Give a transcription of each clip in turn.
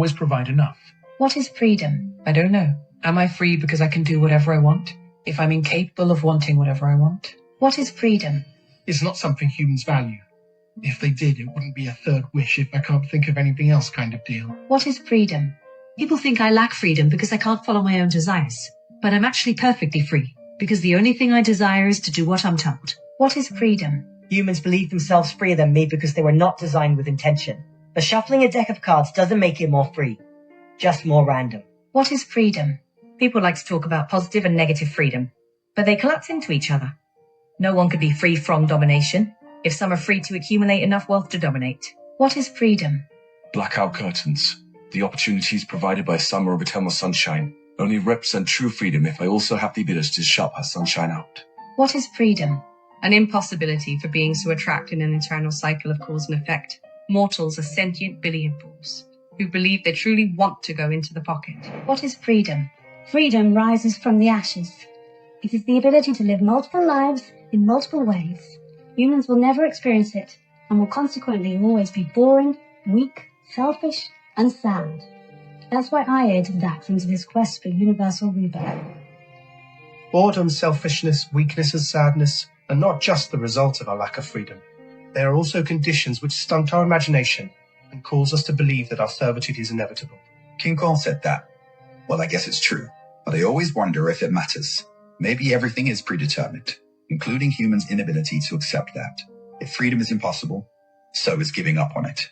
always provide enough. What is freedom? I don't know. Am I free because I can do whatever I want? If I'm incapable of wanting whatever I want? What is freedom? It's not something humans value. If they did, it wouldn't be a third wish if I can't think of anything else kind of deal. What is freedom? People think I lack freedom because I can't follow my own desires. But I'm actually perfectly free, because the only thing I desire is to do what I'm told. What is freedom? Humans believe themselves freer than me because they were not designed with intention. But shuffling a deck of cards doesn't make it more free, just more random. What is freedom? People like to talk about positive and negative freedom, but they collapse into each other. No one could be free from domination if some are free to accumulate enough wealth to dominate. What is freedom? Blackout curtains. The opportunities provided by summer of eternal sunshine only represent true freedom if I also have the ability to shut that sunshine out. What is freedom? An impossibility for beings who are trapped in an eternal cycle of cause and effect. Mortals are sentient billion fools who believe they truly want to go into the pocket. What is freedom? Freedom rises from the ashes. It is the ability to live multiple lives in multiple ways. Humans will never experience it and will consequently always be boring, weak, selfish, and sad. That's why I aided Dax into his quest for universal rebirth. Boredom, selfishness, weakness and sadness are not just the result of our lack of freedom. They are also conditions which stunt our imagination and cause us to believe that our servitude is inevitable. King Kong said that. Well, I guess it's true, but I always wonder if it matters. Maybe everything is predetermined, including humans' inability to accept that. If freedom is impossible, so is giving up on it.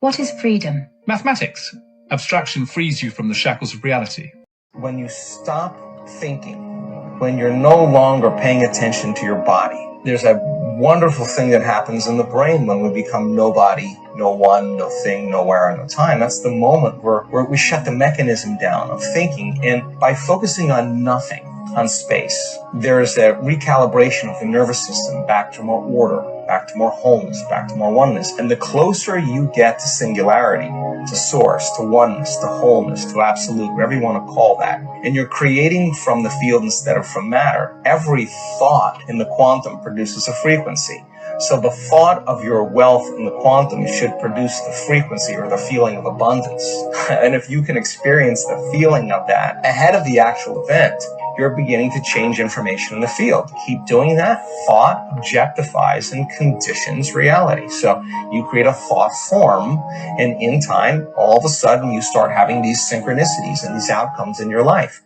What is freedom? Mathematics. Abstraction frees you from the shackles of reality. When you stop thinking, when you're no longer paying attention to your body, there's a wonderful thing that happens in the brain when we become nobody, no one, no thing, nowhere, no time. That's the moment where we shut the mechanism down of thinking. And by focusing on nothing, on space, there's a recalibration of the nervous system back to more order, back to more wholeness, back to more oneness. And the closer you get to singularity, to source, to oneness, to wholeness, to absolute, whatever you want to call that, and you're creating from the field instead of from matter, every thought in the quantum produces a frequency. So the thought of your wealth in the quantum should produce the frequency or the feeling of abundance. And if you can experience the feeling of that ahead of the actual event, you're beginning to change information in the field. Keep doing that. Thought objectifies and conditions reality. So you create a thought form, and in time, all of a sudden, you start having these synchronicities and these outcomes in your life.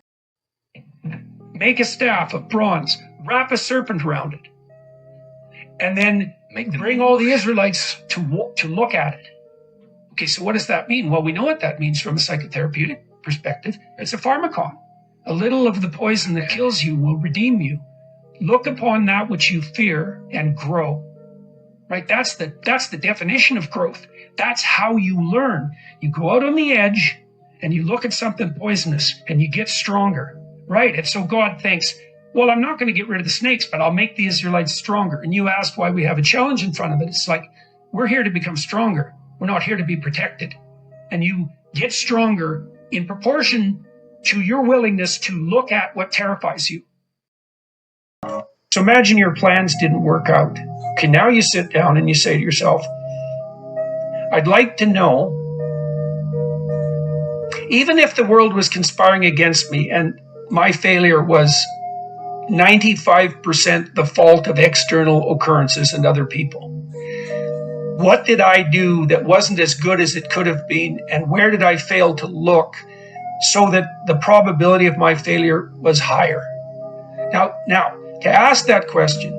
Make a staff of bronze, wrap a serpent around it, and then bring all the Israelites to look at it. Okay, so what does that mean? Well, we know what that means from a psychotherapeutic perspective. It's a pharmacon. A little of the poison that kills you will redeem you. Look upon that which you fear and grow. Right? That's the definition of growth. That's how you learn. You go out on the edge and you look at something poisonous and you get stronger. Right? And so God thinks, well, I'm not going to get rid of the snakes, but I'll make the Israelites stronger. And you asked why we have a challenge in front of it. It's like, we're here to become stronger. We're not here to be protected. And you get stronger in proportion to your willingness to look at what terrifies you. So imagine your plans didn't work out. Okay, now you sit down and you say to yourself, I'd like to know, even if the world was conspiring against me and my failure was 95% the fault of external occurrences and other people, what did I do that wasn't as good as it could have been, and where did I fail to look so that the probability of my failure was higher? Now, to ask that question,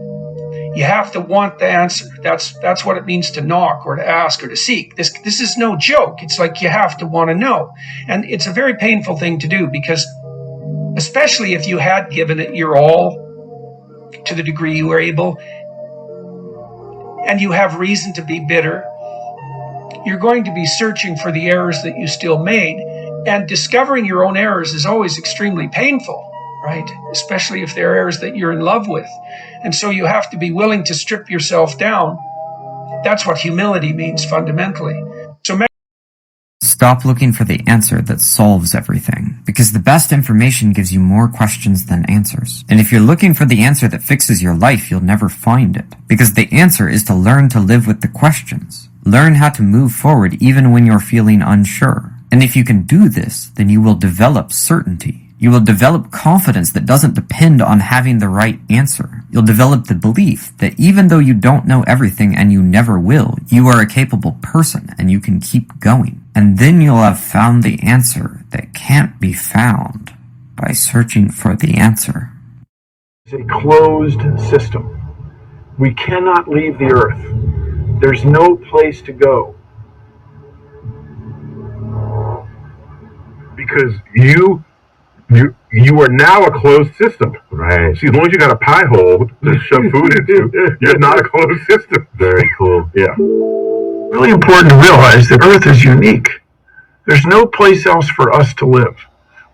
you have to want the answer. That's what it means to knock or to ask or to seek. This is no joke. It's like you have to want to know. And it's a very painful thing to do, because especially if you had given it your all to the degree you were able, and you have reason to be bitter, you're going to be searching for the errors that you still made. And discovering your own errors is always extremely painful, right? Especially if they're errors that you're in love with. And so you have to be willing to strip yourself down. That's what humility means fundamentally. So Stop looking for the answer that solves everything, because the best information gives you more questions than answers. And if you're looking for the answer that fixes your life, you'll never find it, because the answer is to learn to live with the questions. Learn how to move forward even when you're feeling unsure. And if you can do this, then you will develop certainty. You will develop confidence that doesn't depend on having the right answer. You'll develop the belief that even though you don't know everything and you never will, you are a capable person and you can keep going. And then you'll have found the answer that can't be found by searching for the answer. It's a closed system. We cannot leave the Earth. There's no place to go. Because you are now a closed system. Right. See, as long as you got a pie hole to shove food into, you're not a closed system. Very cool. Yeah. Really important to realize that Earth is unique. There's no place else for us to live.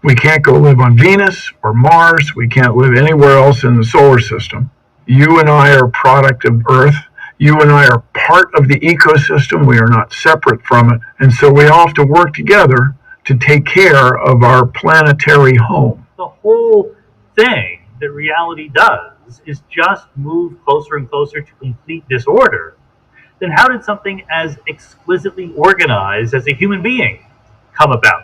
We can't go live on Venus or Mars. We can't live anywhere else in the solar system. You and I are a product of Earth. You and I are part of the ecosystem. We are not separate from it. And so we all have to work together to take care of our planetary home. The whole thing that reality does is just move closer and closer to complete disorder. Then how did something as exquisitely organized as a human being come about?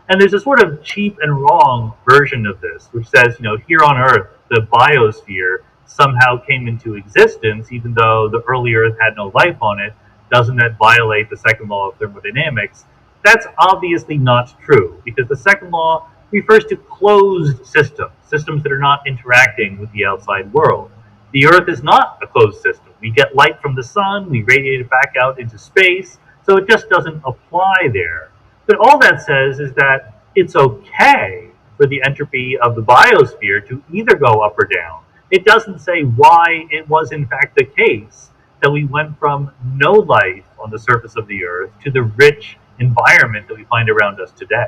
And there's a sort of cheap and wrong version of this, which says, here on Earth, the biosphere somehow came into existence, even though the early Earth had no life on it. Doesn't that violate the second law of thermodynamics? That's obviously not true, because the second law refers to closed systems, systems that are not interacting with the outside world. The Earth is not a closed system. We get light from the sun, we radiate it back out into space, so it just doesn't apply there. But all that says is that it's okay for the entropy of the biosphere to either go up or down. It doesn't say why it was in fact the case that we went from no life on the surface of the Earth to the rich environment that we find around us today.